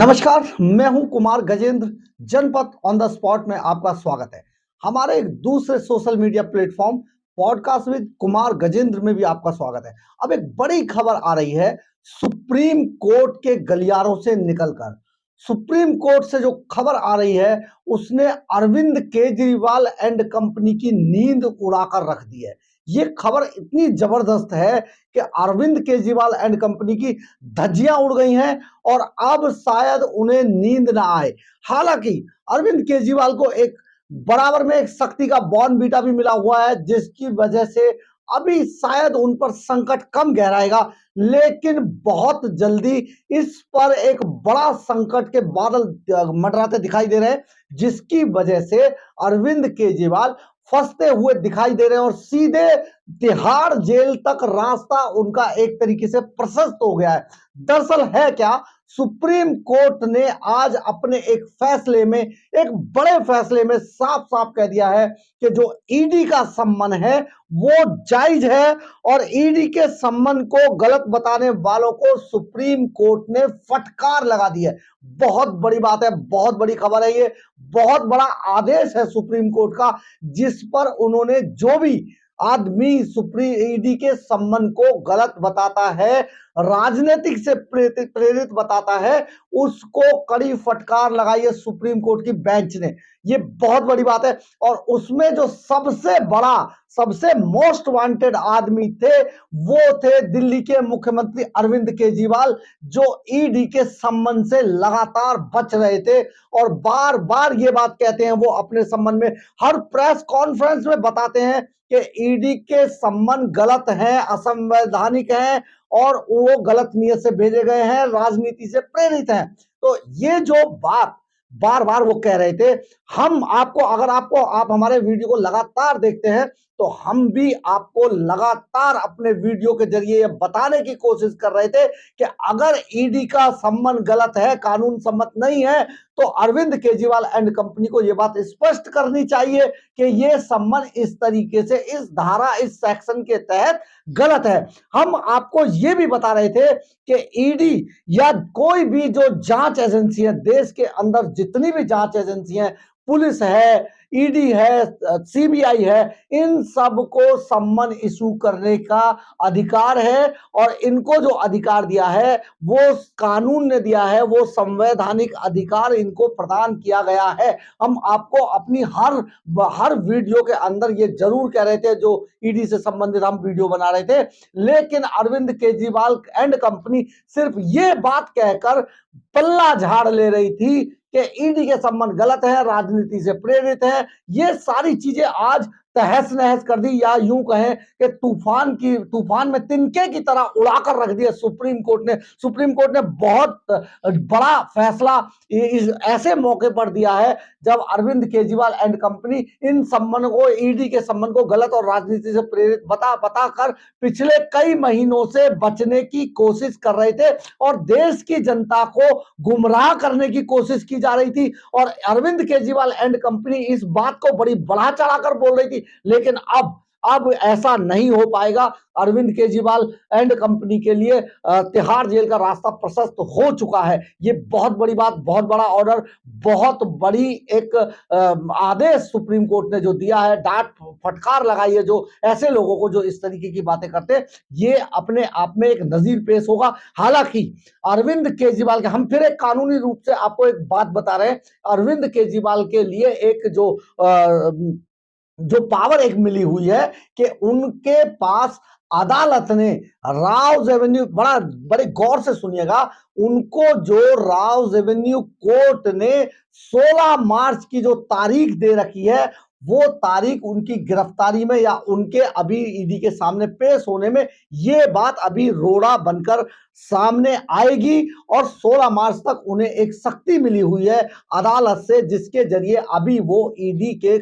नमस्कार, मैं हूं कुमार गजेंद्र। जनपद ऑन द स्पॉट में आपका स्वागत है। हमारे एक दूसरे social media platform podcast with Kumar Gajendra में भी आपका स्वागत है। अब एक बड़ी खबर आ रही है सुप्रीम कोर्ट के गलियारों से निकलकर। सुप्रीम कोर्ट से जो खबर आ रही है उसने अरविंद केजरीवाल एंड कंपनी की नींद उड़ाकर रख दी है। ये खबर इतनी जबरदस्त है कि अरविंद केजरीवाल एंड कंपनी की धज्जियां उड़ गई हैं और अब शायद उन्हें नींद ना आए। हालांकि अरविंद केजरीवाल को एक बराबर में एक शक्ति का बॉर्नवीटा भी मिला हुआ है, जिसकी वजह से अभी शायद उन पर संकट कम गहराएगा, लेकिन बहुत जल्दी इस पर एक बड़ा संकट के बादल मंडराते दिखाई दे रहे हैं, जिसकी वजह से अरविंद केजरीवाल फंसते हुए दिखाई दे रहे हैं और सीधे तिहाड़ जेल तक रास्ता उनका एक तरीके से प्रशस्त हो गया है। दरअसल है क्या, सुप्रीम कोर्ट ने आज अपने एक फैसले में, एक बड़े फैसले में साफ साफ कह दिया है कि जो ईडी का सम्मन है वो जायज है और ईडी के सम्मन को गलत बताने वालों को सुप्रीम कोर्ट ने फटकार लगा दी है। बहुत बड़ी बात है, बहुत बड़ी खबर है ये, बहुत बड़ा आदेश है सुप्रीम कोर्ट का, जिस पर उन्होंने जो भी आदमी सुप्रीम ईडी के सम्मन को गलत बताता है, राजनीतिक से प्रेरित बताता है, उसको कड़ी फटकार लगाई है सुप्रीम कोर्ट की बेंच ने। ये बहुत बड़ी बात है। और उसमें जो सबसे बड़ा, सबसे मोस्ट वांटेड आदमी थे वो थे दिल्ली के मुख्यमंत्री अरविंद केजरीवाल, जो ईडी के सम्मन से लगातार बच रहे थे और बार बार ये बात कहते हैं वो अपने सम्मन में, हर प्रेस कॉन्फ्रेंस में बताते हैं कि ईडी के सम्मन गलत हैं, असंवैधानिक हैं और वो गलत नियत से भेजे गए हैं, राजनीति से प्रेरित हैं। तो ये जो बात बार बार वो कह रहे थे, हम आपको, अगर आपको, आप हमारे वीडियो को लगातार देखते हैं तो हम भी आपको लगातार अपने वीडियो के जरिए ये बताने की कोशिश कर रहे थे कि अगर ईडी का सम्मन गलत है, कानून सम्मत नहीं है, तो अरविंद केजरीवाल एंड कंपनी को यह बात स्पष्ट करनी चाहिए कि यह सम्मन इस तरीके से, इस धारा, इस सेक्शन के तहत गलत है। हम आपको यह भी बता रहे थे कि ईडी या कोई भी जो जांच एजेंसी है, देश के अंदर जितनी भी जांच एजेंसी है, पुलिस है, ईडी है, सीबीआई है, इन सब को सम्मन इशू करने का अधिकार है और इनको जो अधिकार दिया है वो कानून ने दिया है, वो संवैधानिक अधिकार इनको प्रदान किया गया है। हम आपको अपनी हर वीडियो के अंदर ये जरूर कह रहे थे, जो ईडी से संबंधित हम वीडियो बना रहे थे, लेकिन अरविंद केजरीवाल एंड कंपनी सिर्फ ये बात कहकर पल्ला झाड़ ले रही थी कि ईडी के सम्मन गलत है, राजनीति से प्रेरित है। ये सारी चीजें आज तहस नहस कर दी, या यूं कहें कि तूफान में तिनके की तरह उड़ाकर रख दिया सुप्रीम कोर्ट ने। सुप्रीम कोर्ट ने बहुत बड़ा फैसला इस ऐसे मौके पर दिया है जब अरविंद केजरीवाल एंड कंपनी इन सम्मन को, ईडी के सम्मन को गलत और राजनीति से प्रेरित बता कर पिछले कई महीनों से बचने की कोशिश कर रहे थे और देश की जनता को गुमराह करने की कोशिश की जा रही थी। और अरविंद केजरीवाल एंड कंपनी इस बात को बड़ी बढ़ा चढ़ाकर बोल रही थी, लेकिन अब ऐसा नहीं हो पाएगा। अरविंद केजरीवाल एंड कंपनी के लिए तिहाड़ जेल का रास्ता प्रशस्त हो चुका है। ये बहुत बड़ी बात, बहुत बड़ा ऑर्डर, बहुत बड़ी एक आदेश सुप्रीम कोर्ट ने जो दिया है, डांट फटकार लगाई है जो ऐसे लोगों को जो इस तरीके की बातें करते हैं। ये अपने आप में एक नजीर पेश होगा। हालांकि अरविंद केजरीवाल के, हम फिर एक कानूनी रूप से आपको एक बात बता रहे हैं, अरविंद केजरीवाल के लिए एक जो पावर एक मिली हुई है कि उनके पास अदालत ने राव एवेन्यू, बड़े गौर से सुनिएगा, उनको जो राव एवेन्यू कोर्ट ने 16 मार्च की जो तारीख दे रखी है, वो तारीख उनकी गिरफ्तारी में या उनके अभी ईडी के सामने पेश होने में, ये बात अभी रोड़ा बनकर सामने आएगी और 16 मार्च तक उन्हें एक शक्ति मिली हुई है अदालत से, जिसके जरिए अभी वो ईडी के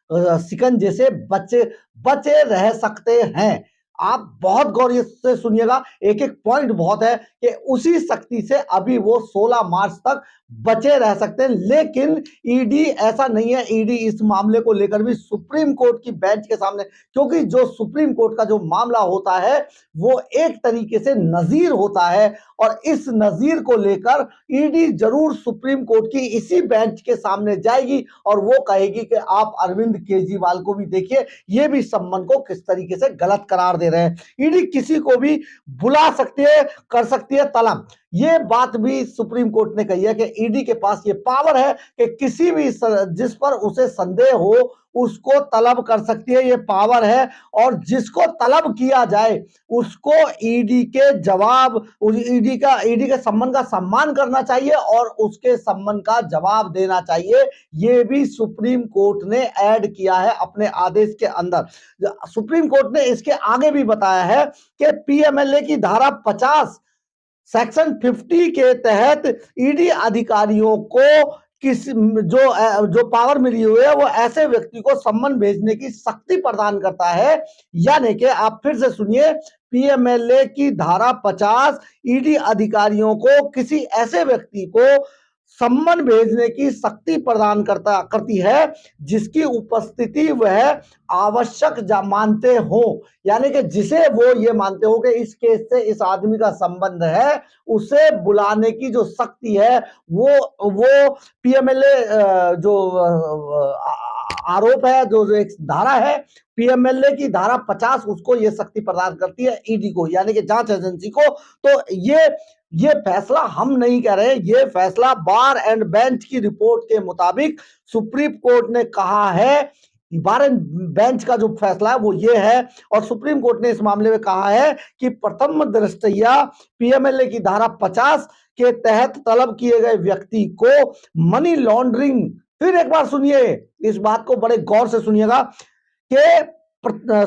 शिकंजे से बचे रह सकते हैं। आप बहुत गौर से सुनिएगा, एक एक पॉइंट बहुत है कि उसी शक्ति से अभी वो 16 मार्च तक बचे रह सकते हैं। लेकिन ईडी ऐसा नहीं है, ईडी इस मामले को लेकर भी सुप्रीम कोर्ट की बेंच के सामने, क्योंकि जो सुप्रीम कोर्ट का जो मामला होता है वो एक तरीके से नजीर होता है, और इस नजीर को लेकर ईडी जरूर सुप्रीम कोर्ट की इसी बेंच के सामने जाएगी और वो कहेगी कि आप अरविंद केजरीवाल को भी देखिए, ये भी सम्मान को किस तरीके से गलत करार दे रहे हैं। ईडी किसी को भी बुला सकती है, कर सकती है तलब। ये बात भी सुप्रीम कोर्ट ने कही है कि ईडी के पास ये पावर है कि किसी भी जिस पर उसे संदेह हो उसको तलब कर सकती है, ये पावर है। और जिसको तलब किया जाए उसको ईडी के जवाब, ईडी के सम्मान का सम्मान करना चाहिए और उसके सम्मान का जवाब देना चाहिए। ये भी सुप्रीम कोर्ट ने ऐड किया है अपने आदेश के अंदर। सुप्रीम कोर्ट ने इसके आगे भी बताया है कि पीएमएलए की धारा 50 सेक्शन 50 के तहत ईडी अधिकारियों को जो पावर मिली हुई है वो ऐसे व्यक्ति को सम्मन भेजने की शक्ति प्रदान करता है। यानी कि आप फिर से सुनिए, पीएमएलए की धारा 50 ईडी अधिकारियों को किसी ऐसे व्यक्ति को सम्मन भेजने की शक्ति प्रदान करती है जिसकी उपस्थिति वह आवश्यक मानते हो। यानी कि जिसे वो ये मानते हो कि इस केस से इस आदमी का संबंध है, उसे बुलाने की जो शक्ति है वो पीएमएलए जो आरोप है, जो एक धारा है पीएमएलए की धारा 50, उसको ये शक्ति प्रदान करती है ईडी को, यानी कि जांच एजेंसी को। तो ये फैसला हम नहीं कह रहे, ये फैसला बार एंड बेंच की रिपोर्ट के मुताबिक सुप्रीम कोर्ट ने कहा है। बार एंड बेंच का जो फैसला है वो ये है, और सुप्रीम कोर्ट ने इस मामले में कहा है कि प्रथम दृष्टया पीएमएलए की धारा 50 के तहत तलब किए गए व्यक्ति को मनी लॉन्ड्रिंग, फिर एक बार सुनिए, इस बात को बड़े गौर से सुनिएगा कि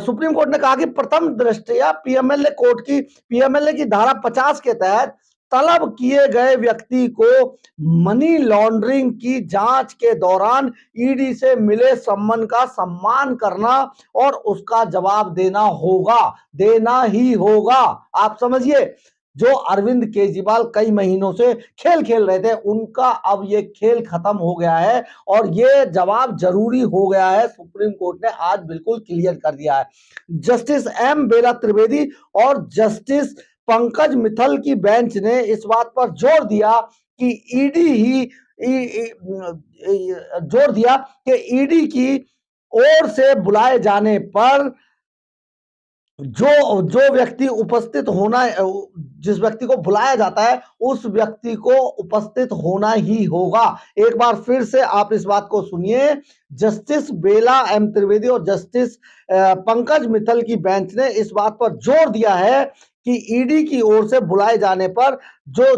सुप्रीम कोर्ट ने कहा कि प्रथम दृष्टया पीएमएलए की धारा 50 के तहत तलब किए गए व्यक्ति को मनी लॉन्ड्रिंग की जांच के दौरान ईडी से मिले सम्मन का सम्मान करना और उसका जवाब देना ही होगा। आप समझिए, जो अरविंद केजरीवाल कई महीनों से खेल खेल रहे थे, उनका अब ये खेल खत्म हो गया है और ये जवाब जरूरी हो गया है। सुप्रीम कोर्ट ने आज बिल्कुल क्लियर कर दिया है। जस्टिस एम बेला त्रिवेदी और जस्टिस पंकज मित्तल की बेंच ने इस बात पर जोर दिया कि ईडी की ओर से बुलाए जाने पर जो व्यक्ति उपस्थित होना, जिस व्यक्ति को बुलाया जाता है उस व्यक्ति को उपस्थित होना ही होगा। एक बार फिर से आप इस बात को सुनिए, जस्टिस बेला एम त्रिवेदी और जस्टिस पंकज मित्तल की बेंच ने इस बात पर जोर दिया है कि ईडी की ओर से बुलाए जाने पर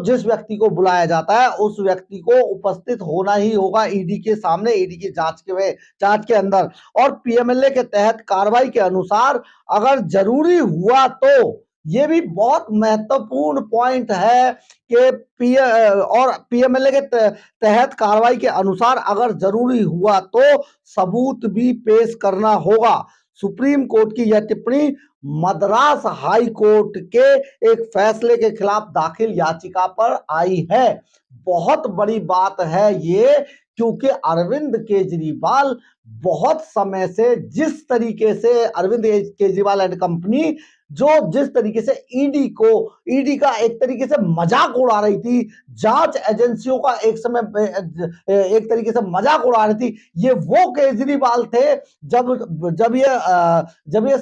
जिस व्यक्ति को बुलाया जाता है उस व्यक्ति को उपस्थित होना ही होगा ईडी के सामने, ईडी की जांच के अंदर। और पीएमएलए के तहत कार्रवाई के अनुसार अगर जरूरी हुआ तो, ये भी बहुत महत्वपूर्ण पॉइंट है कि पीएमएलए के तहत कार्रवाई के अनुसार अगर जरूरी हुआ तो सबूत भी पेश करना होगा। सुप्रीम कोर्ट की यह टिप्पणी मद्रास हाई कोर्ट के एक फैसले के खिलाफ दाखिल याचिका पर आई है। बहुत बड़ी बात है ये, क्योंकि अरविंद केजरीवाल बहुत समय से जिस तरीके से अरविंद केजरीवाल एंड कंपनी जिस तरीके से ईडी का एक तरीके से मजाक उड़ा रही थी, जांच एजेंसियों का एक तरीके से मजाक उड़ा रही थी, ये वो केजरीवाल थे जब ये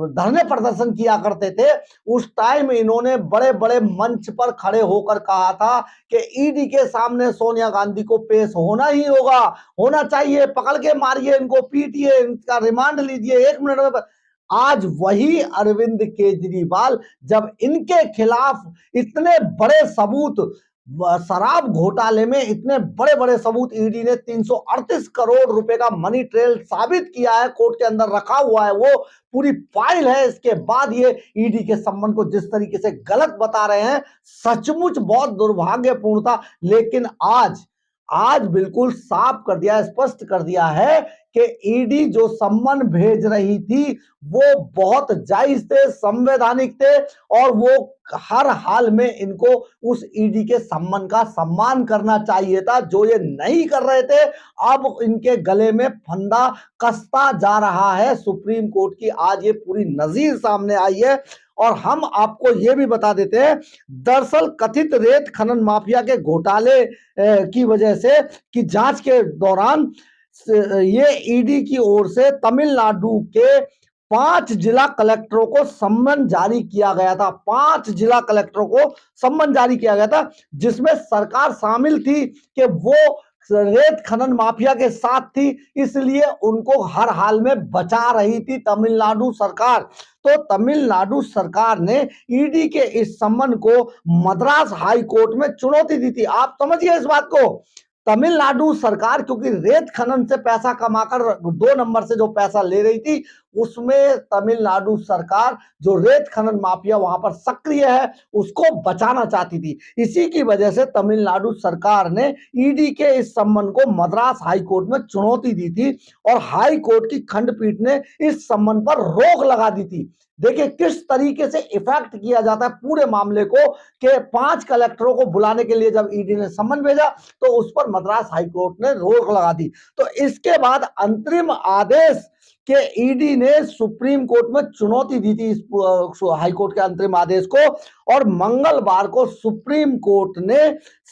धरने प्रदर्शन किया करते थे। उस टाइम इन्होंने बड़े बड़े मंच पर खड़े होकर कहा था कि ईडी के सामने सोनिया गांधी को पेश होना चाहिए, पकड़ के मारिए इनको, पीटिए, इनका रिमांड लीजिए 1 मिनट में। आज वही अरविंद केजरीवाल जब इनके खिलाफ इतने बड़े सबूत, शराब घोटाले में इतने बड़े बड़े सबूत, ईडी ने 338 करोड़ रुपए का मनी ट्रेल साबित किया है, कोर्ट के अंदर रखा हुआ है, वो पूरी फाइल है। इसके बाद ये ईडी के संबंध को जिस तरीके से गलत बता रहे हैं, सचमुच बहुत दुर्भाग्यपूर्ण था। लेकिन आज बिल्कुल साफ कर दिया, स्पष्ट कर दिया है कि ईडी जो सम्मन भेज रही थी वो बहुत जायज थे, संवैधानिक थे और वो हर हाल में इनको उस ईडी के सम्मन का सम्मान करना चाहिए था, जो ये नहीं कर रहे थे। अब इनके गले में फंदा कसता जा रहा है। सुप्रीम कोर्ट की आज ये पूरी नजीर सामने आई है और हम आपको ये भी बता देते हैं, दरअसल कथित रेत खनन माफिया के घोटाले की वजह से कि जांच के दौरान ये ईडी की ओर से तमिलनाडु के 5 जिला कलेक्टरों को सम्मन जारी किया गया था। 5 जिला कलेक्टरों को सम्मन जारी किया गया था, जिसमें सरकार शामिल थी कि वो रेत खनन माफिया के साथ थी, इसलिए उनको हर हाल में बचा रही थी तमिलनाडु सरकार। तो तमिलनाडु सरकार ने ईडी के इस सम्मन को मद्रास हाई कोर्ट में चुनौती दी थी। आप समझिए इस बात को, तमिलनाडु सरकार क्योंकि रेत खनन से पैसा कमाकर 2 नंबर से जो पैसा ले रही थी, उसमें तमिलनाडु सरकार जो रेत खनन माफिया वहां पर सक्रिय है उसको बचाना चाहती थी। इसी की वजह से तमिलनाडु सरकार ने ईडी के इस सम्मन को मद्रास हाई कोर्ट में चुनौती दी थी और हाई कोर्ट की खंडपीठ ने इस सम्मन पर रोक लगा दी थी। देखिए किस तरीके से इफेक्ट किया जाता है पूरे मामले को कि 5 कलेक्टरों को बुलाने के लिए जब ईडी ने सम्मन भेजा तो उस पर मद्रास हाईकोर्ट ने रोक लगा दी। तो इसके बाद अंतरिम आदेश के ईडी ने सुप्रीम कोर्ट में चुनौती दी थी इस हाईकोर्ट के अंतरिम आदेश को और मंगलवार को सुप्रीम कोर्ट ने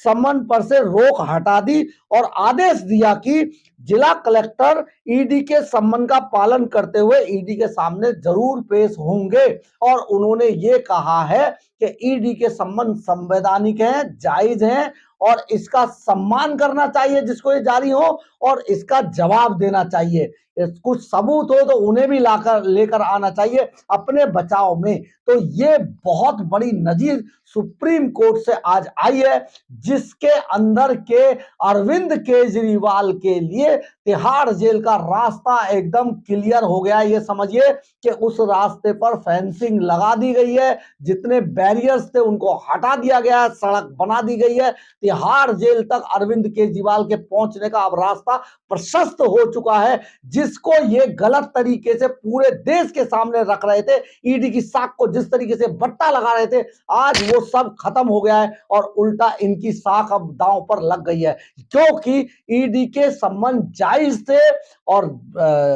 सम्मन पर से रोक हटा दी और आदेश दिया कि जिला कलेक्टर ईडी के सम्मन का पालन करते हुए ईडी के सामने जरूर पेश होंगे और उन्होंने ये कहा है कि ईडी के सम्मन संवैधानिक हैं, जायज हैं और इसका सम्मान करना चाहिए जिसको ये जारी हो और इसका जवाब देना चाहिए। कुछ सबूत हो तो उन्हें भी लेकर आना चाहिए अपने बचाव में। तो ये बहुत बड़ी नजीर सुप्रीम कोर्ट से आज आई है, जिसके अंदर के अरविंद केजरीवाल के लिए तिहाड़ जेल का रास्ता एकदम क्लियर हो गया। ये समझिए कि उस रास्ते पर फेंसिंग लगा दी गई है, जितने बैरियर्स थे उनको हटा दिया गया है, सड़क बना दी गई है। तिहाड़ जेल तक अरविंद केजरीवाल के पहुंचने का अब रास्ता प्रशस्त हो चुका है, जिसको ये गलत तरीके से पूरे देश के सामने रख रहे थे, ईडी की साख को जिस तरीके से बट्टा लगा रहे थे, आज वो सब खत्म हो गया है और उल्टा इनकी साख अब दांव पर लग गई है, क्योंकि ईडी के सम्मन जायज थे और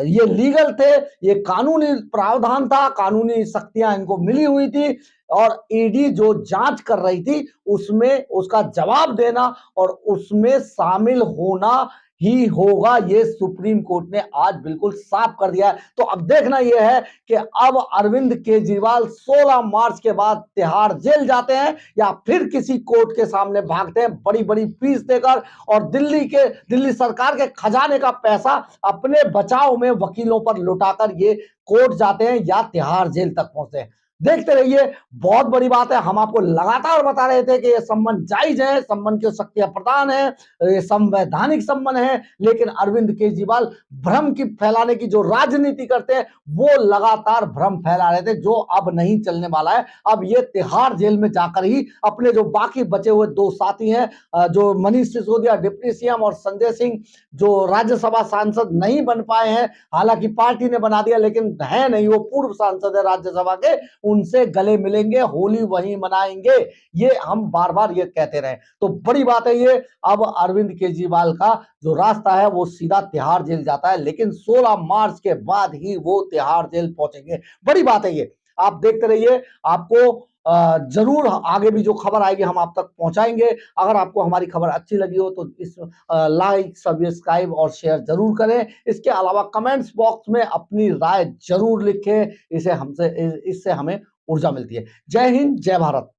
ये लीगल थे, ये कानूनी प्रावधान था, कानूनी शक्तियां इनको मिली हुई थी और ईडी जो जांच कर रही थी उसमें उसका जवाब देना और उसमें शामिल होना ही होगा। ये सुप्रीम कोर्ट ने आज बिल्कुल साफ कर दिया है। तो अब देखना यह है कि अब अरविंद केजरीवाल 16 मार्च के बाद तिहाड़ जेल जाते हैं या फिर किसी कोर्ट के सामने भागते हैं बड़ी बड़ी फीस देकर और दिल्ली सरकार के खजाने का पैसा अपने बचाव में वकीलों पर लुटाकर ये कोर्ट जाते हैं या तिहाड़ जेल तक पहुंचते हैं। देखते रहिए, बहुत बड़ी बात है। हम आपको लगातार बता रहे थे कि ये सम्मन जायज है, सम्मन की शक्तियां प्रदान है, ये संवैधानिक सम्मन है, लेकिन अरविंद केजरीवाल भ्रम की फैलाने की जो राजनीति करते हैं वो लगातार भ्रम फैला रहे थे, जो अब नहीं चलने वाला है। अब ये तिहाड़ जेल में जाकर ही अपने जो बाकी बचे हुए 2 साथी हैं, जो मनीष सिसोदिया डिप्टी सीएम और संजय सिंह जो राज्यसभा सांसद नहीं बन पाए हैं, हालांकि पार्टी ने बना दिया लेकिन है नहीं, वो पूर्व सांसद है राज्यसभा के, उनसे गले मिलेंगे, होली वहीं मनाएंगे। ये हम बार बार ये कहते रहे। तो बड़ी बात है ये, अब अरविंद केजरीवाल का जो रास्ता है वो सीधा तिहाड़ जेल जाता है, लेकिन 16 मार्च के बाद ही वो तिहाड़ जेल पहुंचेंगे। बड़ी बात है ये, आप देखते रहिए, आपको जरूर आगे भी जो खबर आएगी हम आप तक पहुंचाएंगे। अगर आपको हमारी खबर अच्छी लगी हो तो इस लाइक, सब्सक्राइब और शेयर जरूर करें। इसके अलावा कमेंट्स बॉक्स में अपनी राय जरूर लिखें, इससे हमें ऊर्जा मिलती है। जय हिंद, जय भारत।